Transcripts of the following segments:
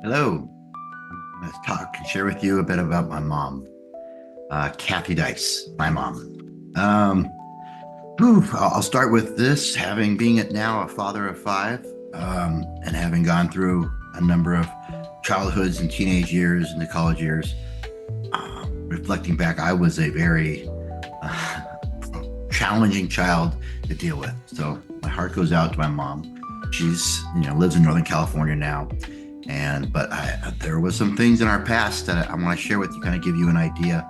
Hello. Let's talk and share with you a bit about my mom, Kathy Dice, my mom. Um, I'll start with this, having being it now a father of five, and having gone through a number of childhoods and teenage years and the college years. Reflecting back, I was a very uh, challenging child to deal with. So my heart goes out to my mom. She's lives in Northern California now, but there was some things in our past that I want to share with you, kind of give you an idea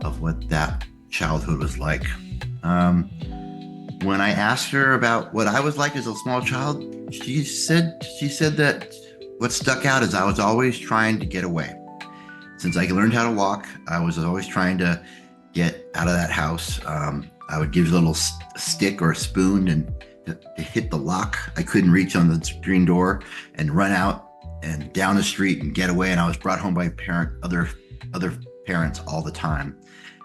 of what that childhood was like. Um, when I asked her about what I was like as a small child, she said that what stuck out is I was always trying to get away. Since I learned how to walk, I was always trying to get out of that house. I would give a little stick or a spoon and to hit the lock I couldn't reach on the screen door and run out and down the street and get away. And I was brought home by other parents all the time.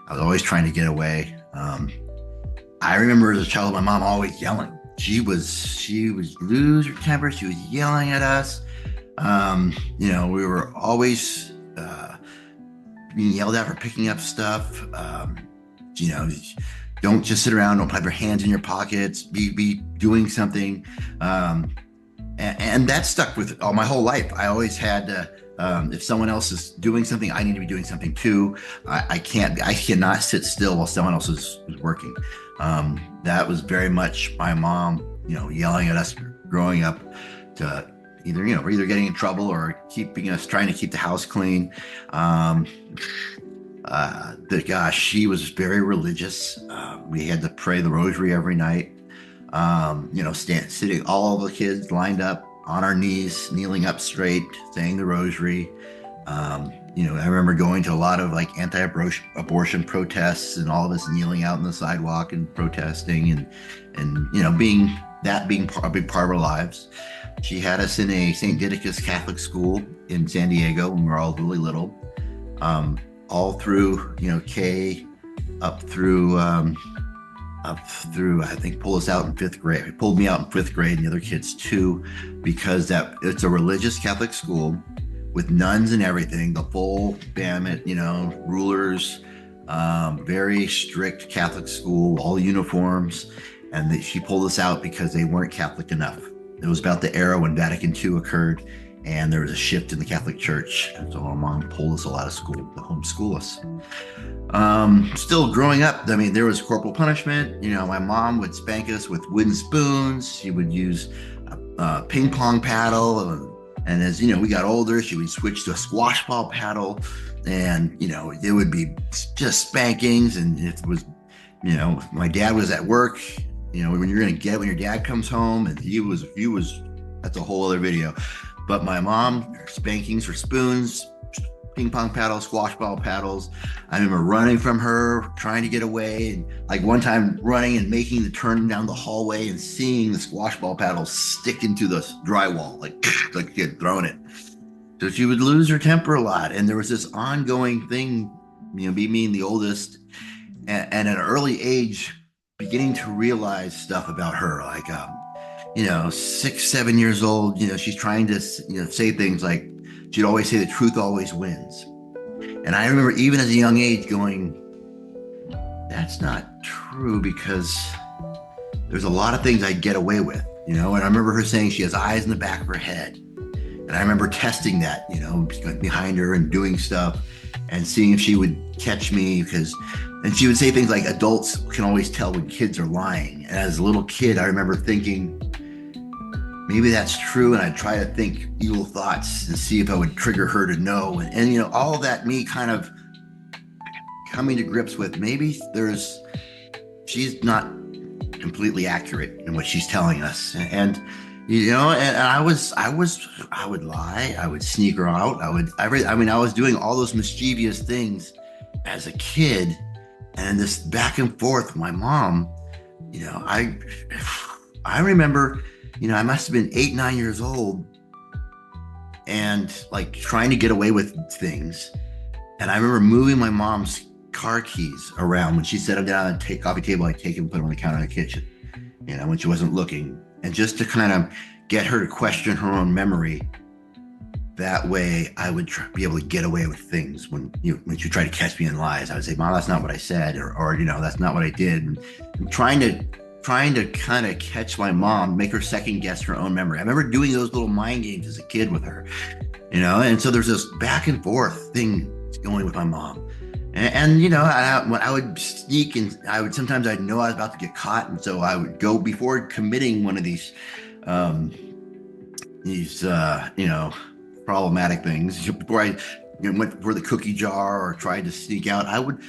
I was always trying to get away. I remember as a child, my mom always yelling. She was lose her temper. She was yelling at us. We were always being yelled at for picking up stuff. You know, don't just sit around. Don't have your hands in your pockets. Be doing something. And that stuck with all my whole life. I always had to. If someone else is doing something, I need to be doing something too. I cannot sit still while someone else is working. That was very much my mom, yelling at us growing up to we're either getting in trouble or trying to keep the house clean. Gosh, she was very religious. We had to pray the rosary every night. Sitting all of the kids lined up on our knees, kneeling up straight, saying the rosary. I remember going to a lot of like anti-abortion protests and all of us kneeling out on the sidewalk and protesting and being a big part of our lives. She had us in a St. Didacus Catholic school in San Diego when we were all really little, all through K up through I think pulled us out in fifth grade. He pulled me out in fifth grade and the other kids too, because it's a religious Catholic school with nuns and everything, the full gamut, rulers, very strict Catholic school, all uniforms. And she pulled us out because they weren't Catholic enough. It was about the era when Vatican II occurred and there was a shift in the Catholic Church. And so our mom pulled us a lot of school to homeschool us. Still growing up, there was corporal punishment. My mom would spank us with wooden spoons. She would use a ping pong paddle. And as we got older, she would switch to a squash ball paddle. And, it would be just spankings. And it was, my dad was at work, when you're going to get when your dad comes home, and he was, that's a whole other video. But my mom, spankings for spoons, ping pong paddles, squash ball paddles. I remember running from her, trying to get away, and like one time running and making the turn down the hallway and seeing the squash ball paddle stick into the drywall, like she had thrown it. So she would lose her temper a lot, and there was this ongoing thing, being the oldest, and at an early age, beginning to realize stuff about her, like 6, 7 years old. She's trying to say things like, she'd always say the truth always wins. And I remember even as a young age going, that's not true, because there's a lot of things I'd get away with, and I remember her saying she has eyes in the back of her head. And I remember testing that, behind her and doing stuff and seeing if she would catch me, and she would say things like, adults can always tell when kids are lying. And as a little kid, I remember thinking, maybe that's true. And I'd try to think evil thoughts and see if I would trigger her to know. And all of that, me kind of coming to grips with, maybe she's not completely accurate in what she's telling us. And I would lie. I would sneak her out. I was doing all those mischievous things as a kid. And this back and forth with my mom, I remember, I must have been 8, 9 years old and like trying to get away with things. And I remember moving my mom's car keys around when she set them down on the coffee table. I'd take them and put them on the counter in the kitchen, when she wasn't looking. And just to kind of get her to question her own memory that way I would be able to get away with things when you try to catch me in lies. I would say, Mom, that's not what I said, or that's not what I did. And trying to kind of catch my mom, make her second guess her own memory. I remember doing those little mind games as a kid with her, and so there's this back and forth thing going with my mom. And when I would sneak, and sometimes I'd know I was about to get caught, and so I would go before committing one of these problematic things. Before I went for the cookie jar or tried to sneak out, I would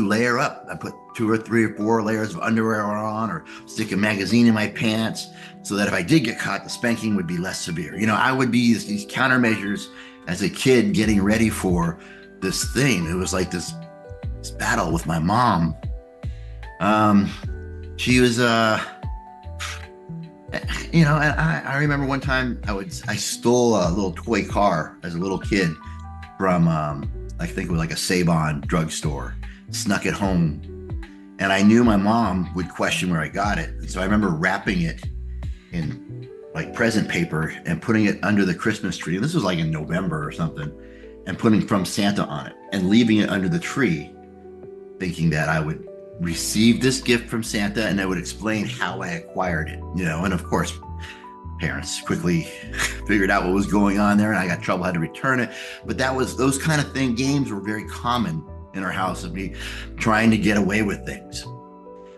layer up. I put 2 or 3 or 4 layers of underwear on, or stick a magazine in my pants, so that if I did get caught, the spanking would be less severe. I would be these countermeasures as a kid getting ready for this thing. It was like this battle with my mom. She was and I remember one time I stole a little toy car as a little kid from I think it was like a Saban drugstore, snuck it home, and I knew my mom would question where I got it. And so I remember wrapping it in like present paper and putting it under the Christmas tree. And this was like in November or something, and putting "From Santa" on it and leaving it under the tree, thinking that I would receive this gift from Santa and I would explain how I acquired it, and of course parents quickly figured out what was going on there, and I got trouble, had to return it. But those kind of games were very common in our house, of me trying to get away with things.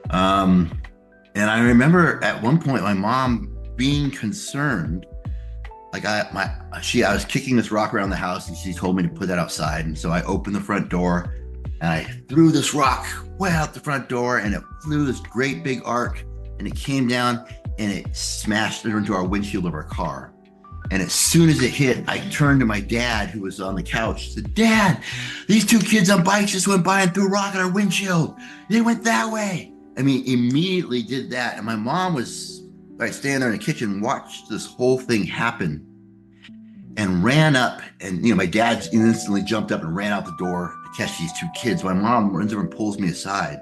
And I remember at one point my mom being concerned, like I was kicking this rock around the house, and she told me to put that outside. And so I opened the front door and I threw this rock way out the front door, and it flew this great big arc, and it came down and it smashed into our windshield of our car. And as soon as it hit, I turned to my dad, who was on the couch, said, "Dad, these 2 kids on bikes just went by and threw a rock at our windshield. They went that way." I mean, immediately did that. And my mom was standing there in the kitchen, watched this whole thing happen, and ran up. And my dad instantly jumped up and ran out the door to catch these 2 kids. My mom runs over and pulls me aside,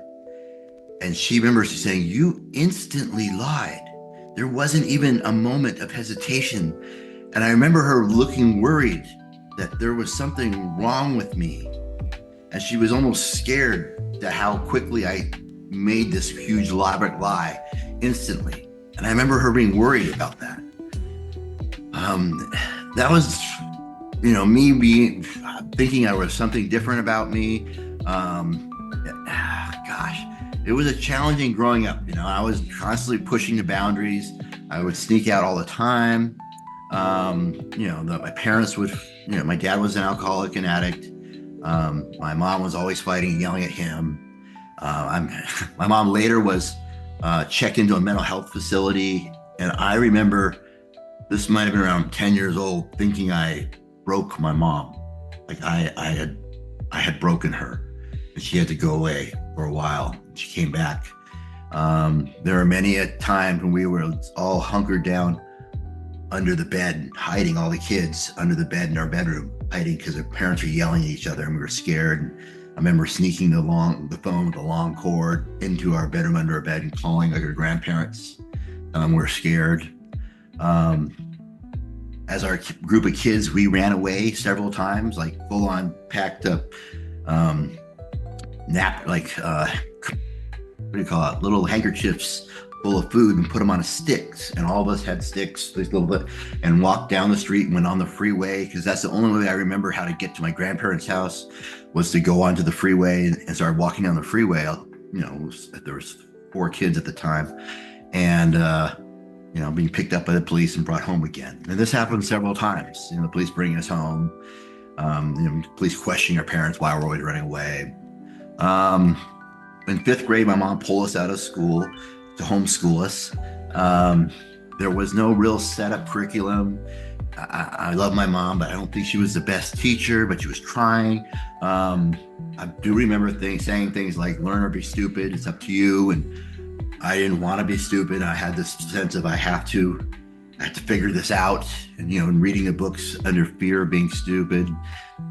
and she remembers saying, "You instantly lied. There wasn't even a moment of hesitation." And I remember her looking worried that there was something wrong with me, and she was almost scared at how quickly I made this huge elaborate lie instantly. And I remember her being worried about that. That was, me thinking there was something different about me. Gosh, it was a challenging growing up. I was constantly pushing the boundaries. I would sneak out all the time. My parents would, my dad was an alcoholic and addict. My mom was always fighting and yelling at him. My mom later was checked into a mental health facility. And I remember, this might have been around 10 years old, thinking I broke my mom. Like I had broken her, and she had to go away for a while. She came back. There were many a time when we were all hunkered down under the bed, hiding, all the kids under the bed in our bedroom, hiding because their parents were yelling at each other, and we were scared. And I remember sneaking the phone with a long cord into our bedroom under our bed and calling like our grandparents. We were scared. As our group of kids, we ran away several times, like full on packed up little handkerchiefs full of food and put them on sticks. And all of us had sticks, and walked down the street and went on the freeway, because that's the only way I remember how to get to my grandparents' house, was to go onto the freeway and start walking down the freeway. There was 4 kids at the time, and being picked up by the police and brought home again. And this happened several times. The police bringing us home, police questioning our parents why we're always running away. In 5th grade, my mom pulled us out of school to homeschool us. There was no real setup curriculum. I love my mom, but I don't think she was the best teacher, but she was trying. I do remember saying things like, "Learn or be stupid, it's up to you." And I didn't want to be stupid. I had this sense of I have to figure this out, and reading the books under fear of being stupid,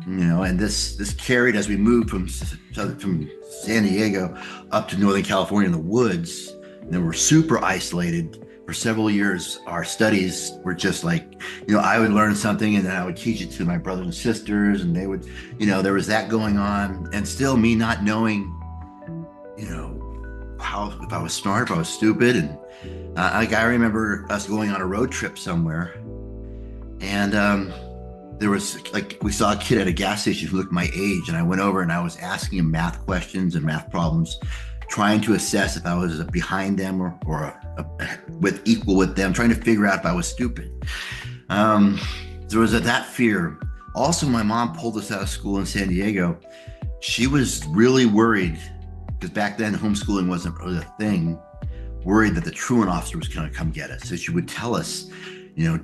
and this carried as we moved from San Diego up to Northern California in the woods. And then we're super isolated for several years, our studies were just like, I would learn something and then I would teach it to my brothers and sisters, and they would, there was that going on, and still me not knowing, how, if I was smart, if I was stupid. And like I remember us going on a road trip somewhere, and there was like, we saw a kid at a gas station who looked my age, and I went over and I was asking him math questions and math problems, trying to assess if I was behind them or with equal with them, trying to figure out if I was stupid. There was that fear. Also, my mom pulled us out of school in San Diego. She was really worried, because back then homeschooling wasn't really a thing, worried that the truant officer was going to come get us. So she would tell us,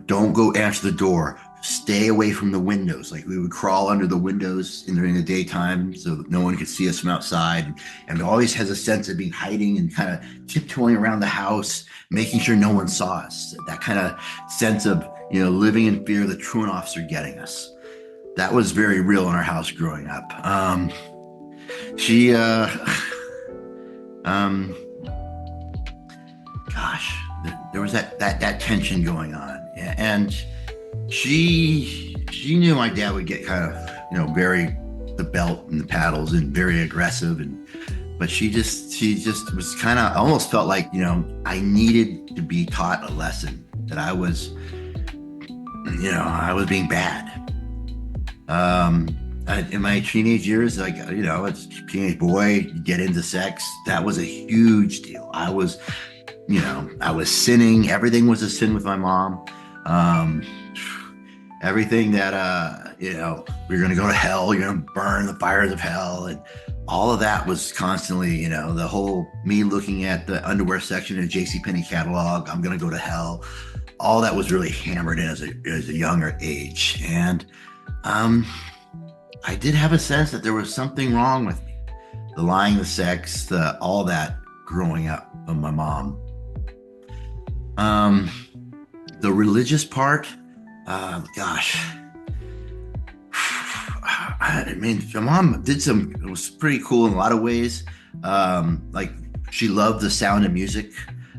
don't go answer the door, stay away from the windows. Like, we would crawl under the windows during the daytime so that no one could see us from outside. And always has a sense of being hiding and kind of tiptoeing around the house, making sure no one saw us. That kind of sense of, living in fear of the truant officer getting us. That was very real in our house growing up. There was that tension going on. And she knew my dad would get kind of, very the belt and the paddles and very aggressive. But she just was kind of, almost felt like, I needed to be taught a lesson that I was being bad. In my teenage years, like, as a teenage boy, you get into sex. That was a huge deal. I was sinning. Everything was a sin with my mom. Everything that, we're going to go to hell, you're going to burn the fires of hell. And all of that was constantly, the whole me looking at the underwear section in JCPenney catalog, I'm going to go to hell. All that was really hammered in as a younger age. And I did have a sense that there was something wrong with me. The lying, the sex, all that growing up of my mom. The religious part, I mean, my mom it was pretty cool in a lot of ways. Like, she loved The Sound of Music,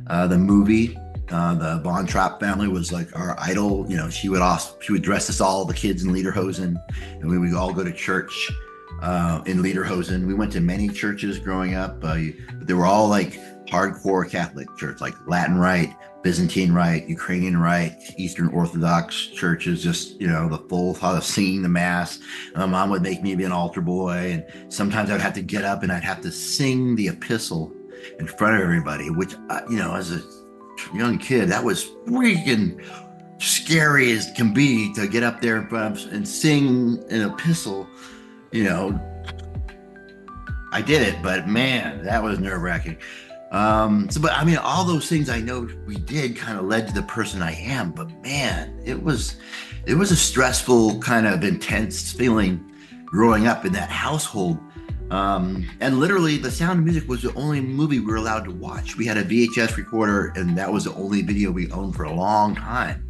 the movie. The Von Trapp family was like our idol. She would dress us all, the kids, in lederhosen, and we would all go to church in lederhosen. We went to many churches growing up, but they were all like hardcore Catholic church, like Latin Rite, Byzantine Rite, Ukrainian Rite, Eastern Orthodox churches, just, the full thought of singing the mass. My mom would make me be an altar boy, and sometimes I'd have to get up and I'd have to sing the epistle in front of everybody, which, as a young kid, that was freaking scary as can be, to get up there and sing an epistle. I did it, but man, that was nerve-wracking. But I mean, all those things I know we did kind of led to the person I am. But man, it was a stressful, kind of intense feeling growing up in that household. And literally, The Sound of Music was the only movie we were allowed to watch. We had a VHS recorder, and that was the only video we owned for a long time.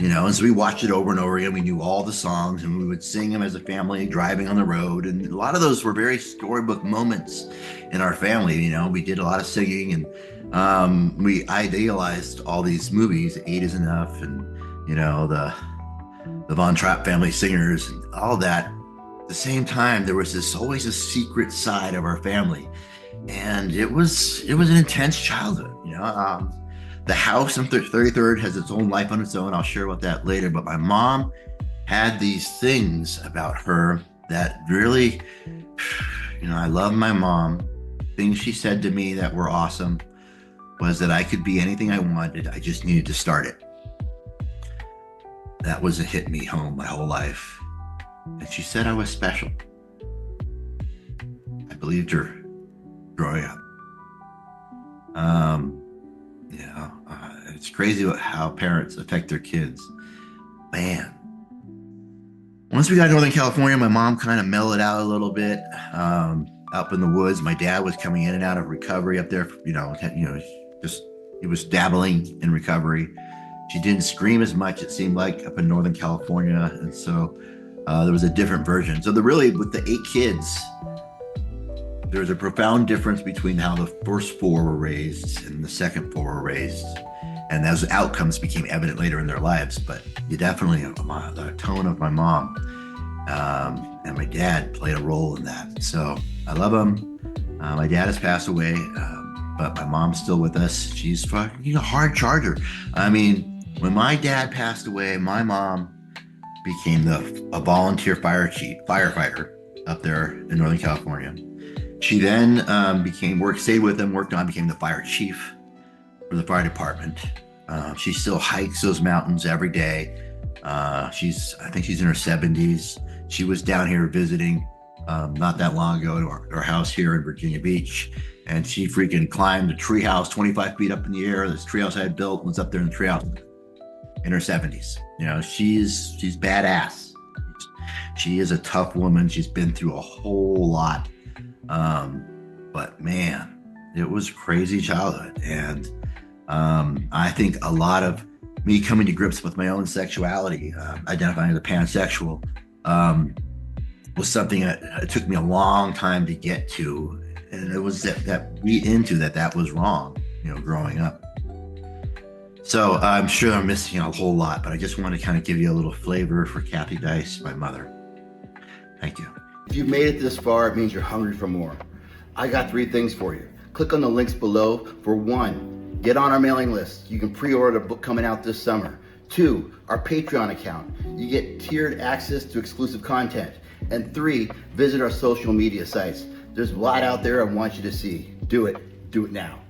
And so we watched it over and over again. We knew all the songs, and we would sing them as a family driving on the road. And a lot of those were very storybook moments in our family. We did a lot of singing, and I idealized all these movies, Eight is Enough, and, the Von Trapp family singers and all that. At the same time, there was always a secret side of our family. And it was an intense childhood, The house on 33rd has its own life on its own. I'll share about that later. But my mom had these things about her that really, I love my mom. Things she said to me that were awesome was that I could be anything I wanted. I just needed to start it. That was a hit me home my whole life. And she said I was special. I believed her growing up. It's crazy how parents affect their kids. Man. Once we got to Northern California, my mom kind of mellowed out a little bit. Up in the woods, my dad was coming in and out of recovery up there. He was dabbling in recovery. She didn't scream as much, it seemed like, up in Northern California, and so there was a different version. So with the 8 kids, there's a profound difference between how the first 4 were raised and the second 4 were raised. and those outcomes became evident later in their lives. But you definitely, the tone of my mom and my dad played a role in that. So I love them. My dad has passed away, but my mom's still with us. She's fucking a hard charger. I mean, when my dad passed away, my mom became a volunteer firefighter up there in Northern California. She then stayed with them, worked on, became the fire chief for the fire department. She still hikes those mountains every day. I think she's in her 70s. She was down here visiting not that long ago to our house here in Virginia Beach, and she freaking climbed a treehouse 25 feet up in the air. This treehouse I had built was up there in the treehouse in her 70s. You know, she's badass. She is a tough woman. She's been through a whole lot. But man, it was a crazy childhood. And I think a lot of me coming to grips with my own sexuality, identifying as a pansexual, was something that it took me a long time to get to. And it was that read into that was wrong, you know, growing up. So I'm sure I'm missing a whole lot, but I just want to kind of give you a little flavor for Kathy Dice, my mother. Thank you. If you've made it this far, it means you're hungry for more. I got 3 things for you. Click on the links below. For 1, get on our mailing list. You can pre-order the book coming out this summer. 2, our Patreon account. You get tiered access to exclusive content. And 3, visit our social media sites. There's a lot out there I want you to see. Do it. Do it now.